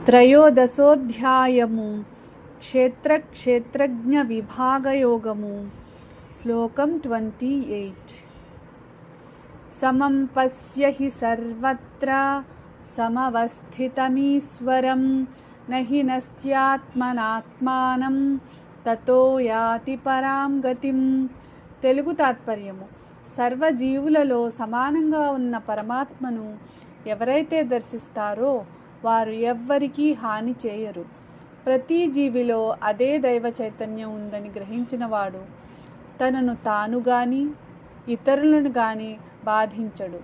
త్రయోదశోऽధ్యాయము క్షేత్రజ్ఞ విభాగయోగము. శ్లోకం 28. సమం పశ్య హి సర్వత్ర సమవస్థితమీశ్వరం నహి నస్త్యాత్మనాత్మానం తతో యాతి పరాం గతిం. తెలుగు తాత్పర్యము: సర్వజీవులలో సమానంగా ఉన్న పరమాత్మను ఎవరైతే దర్శిస్తారో వారు ఎవ్వరికీ హాని చేయరు. ప్రతి జీవిలో అదే దైవ చైతన్యం ఉందని గ్రహించినవాడు తనను తాను గాని ఇతరులను గాని బాధించడు.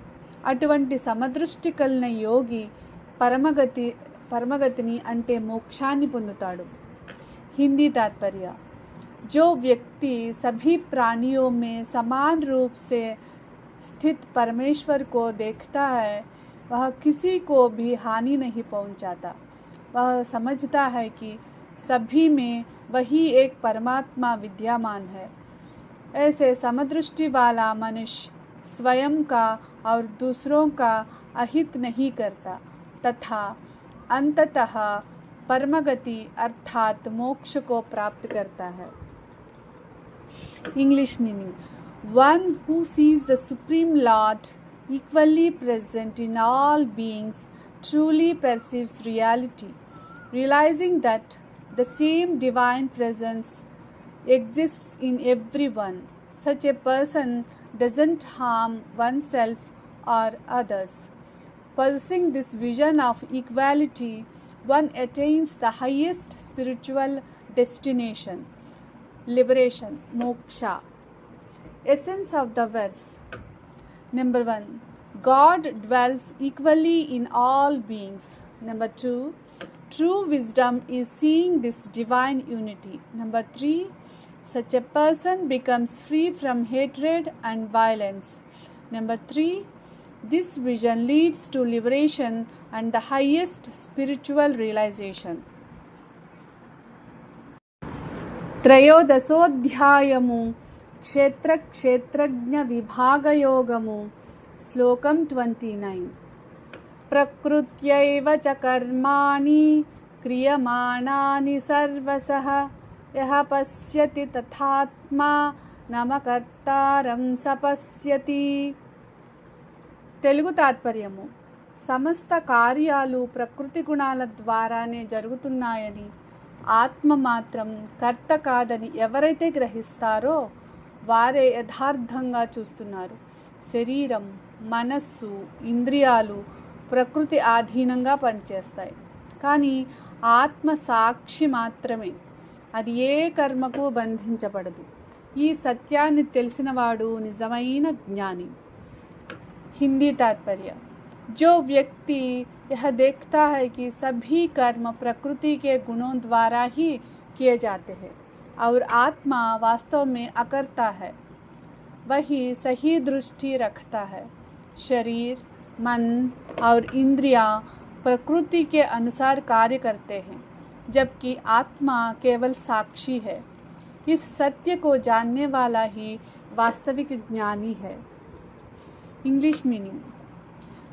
అటువంటి సమదృష్టి కలిగిన యోగి పరమగతిని అంటే మోక్షాన్ని పొందుతాడు. హిందీ तात्पर्य: जो व्यक्ति सभी प्राणियों में समान रूप से स्थित परमेश्वर को देखता है वह किसी को भी हानि नहीं पहुंचाता. वह समझता है कि सभी में वही एक परमात्मा विद्यमान है. ऐसे समदृष्टि वाला मनुष्य स्वयं का और दूसरों का अहित नहीं करता तथा अंततः परमगति अर्थात मोक्ष को प्राप्त करता है. English meaning: one who sees the Supreme Lord equally present in all beings truly perceives reality, realizing that the same divine presence exists in everyone. Such a person doesn't harm oneself or others. Possessing this vision of equality, one attains the highest spiritual destination, liberation, moksha. Essence of the verse. Number 1, God dwells equally in all beings. Number 2, true wisdom is seeing this divine unity. Number 3, such a person becomes free from hatred and violence. Number 3, this vision leads to liberation and the highest spiritual realization. త్రయోదశోऽధ్యాయము క్షేత్రజ్ఞ విభాగయోగము. శ్లోకం 29. ప్రకృత్యైవ చ కర్మాణి క్రియమాణాని సర్వశః యః పశ్యతి తథాత్మా నమకర్తారం స పశ్యతి. తెలుగు తాత్పర్యము: సమస్త కార్యాలు ప్రకృతి గుణాల ద్వారానే జరుగుతున్నాయని, ఆత్మ మాత్రం కర్త కాదని ఎవరైతే గ్రహిస్తారో వారే యథార్థంగా చూస్తున్నారు. శరీరం, మనస్సు, ఇంద్రియాలు ప్రకృతి ఆధీనంగా పనిచేస్తాయి. కానీ ఆత్మ సాక్షి మాత్రమే. అది ఏ కర్మకు బంధించబడదు. ఈ సత్యాన్ని తెలిసినవాడు నిజమైన జ్ఞాని. हिंदी तात्पर्य: जो व्यक्ति यह देखता है कि सभी कर्म प्रकृति के गुणों द्वारा ही किए जाते हैं और आत्मा वास्तव में अकर्ता है, वही सही दृष्टि रखता है. शरीर, मन और इंद्रियां प्रकृति के अनुसार कार्य करते हैं जबकि आत्मा केवल साक्षी है. इस सत्य को जानने वाला ही वास्तविक ज्ञानी है. English meaning: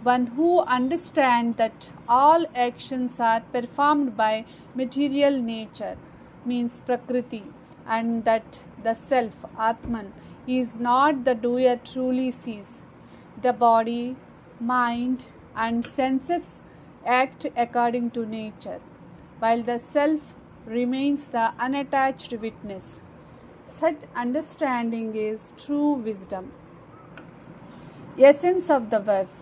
one who understands that all actions are performed by material nature, means Prakriti, and that the self, Atman, is not the doer truly sees. The body, mind, and senses act according to nature, while the self remains the unattached witness. Such understanding is true wisdom. Essence of the verse.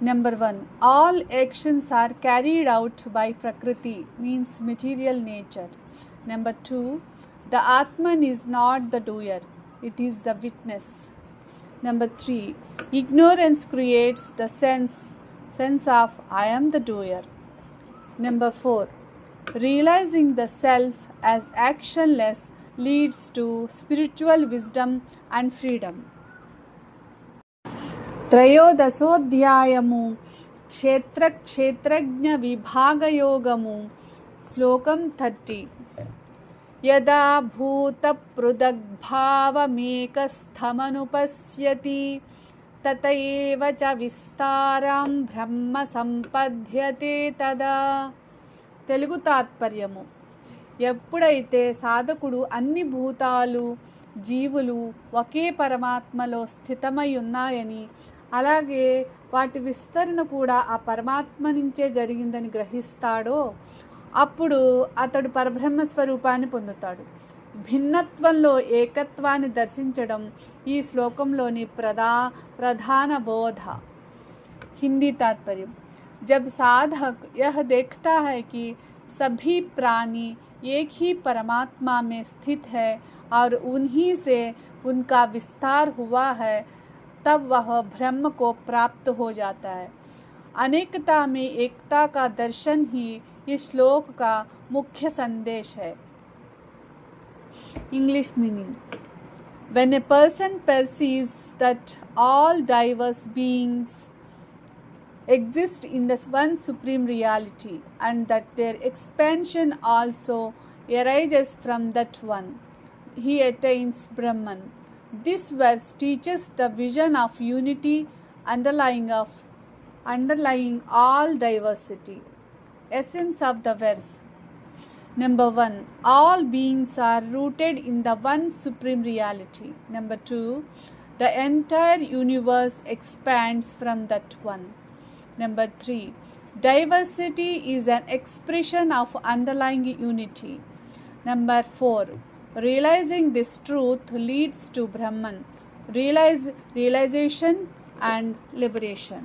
Number 1, all actions are carried out by Prakriti, means material nature. Number 2, the Atman is not the doer, it is the witness. Number 3, ignorance creates the sense of I am the doer. Number 4, realizing the self as actionless leads to spiritual wisdom and freedom. త్రయోదశోऽధ్యాయము క్షేత్రజ్ఞ విభాగయోగము. శ్లోకం 30. యదా భూతపృథగ్భావమేకస్థమనుపశ్యతి తత ఏవ చ విస్తారం బ్రహ్మ సంపద్యతే తదా. తెలుగు తాత్పర్యము. ఎప్పుడైతే సాధకుడు అన్ని భూతాలు జీవులు ఒకే పరమాత్మలో స్థితమై ఉన్నాయని, అలాగే వాటి విస్తరణ కూడా ఆ పరమాత్మ నుంచే జరిగిందని గ్రహిస్తాడో అప్పుడు అతడు పరబ్రహ్మ స్వరూపాన్ని పొందుతాడు. భిన్నత్వంలో ఏకత్వాన్ని దర్శించడం ఈ శ్లోకంలోని ప్రధాన బోధ. हिंदी तात्पर्य. जब साधक यह देखता है कि सभी प्राणी एक ही परमात्मा में स्थित है और उन्हीं से उनका विस्तार हुआ है, तब वह ब्रह्म को प्राप्त हो जाता है. अनेकता में एकता का दर्शन ही इस श्लोक का मुख्य संदेश है. English meaning. When a person perceives that all diverse beings exist in this one supreme reality and that their expansion also arises from that one, he attains Brahman. This verse teaches the vision of unity underlying all diversity. Essence of the verse. Number 1, all beings are rooted in the one supreme reality. Number 2, the entire universe expands from that one. Number 3, diversity is an expression of underlying unity. Number 4, realizing this truth leads to Brahman, realization and liberation.